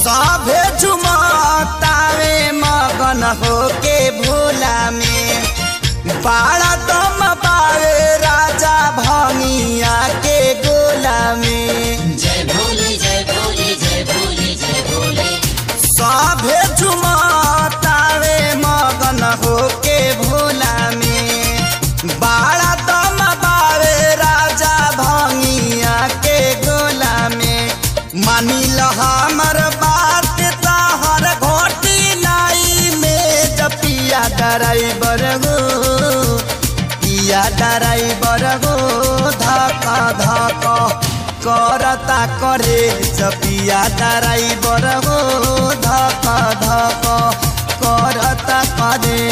सभे झुमतावे मगन होके भोला में बाड़ा दम पावे राजा भंगिया के गोला में। जय भोले जय भोले जय भोले जय भोले। सभे झुमतावे मगन होके भोला में बाड़ा दम पावे राजा भंगिया के गोला में। मानी ल हमर बात तहर घोटी नाई में जपिया ड्राइवर गो पिया ड्राइवर गो धक धक करता करे जपिया ड्राइवर गो धक धक करता करे।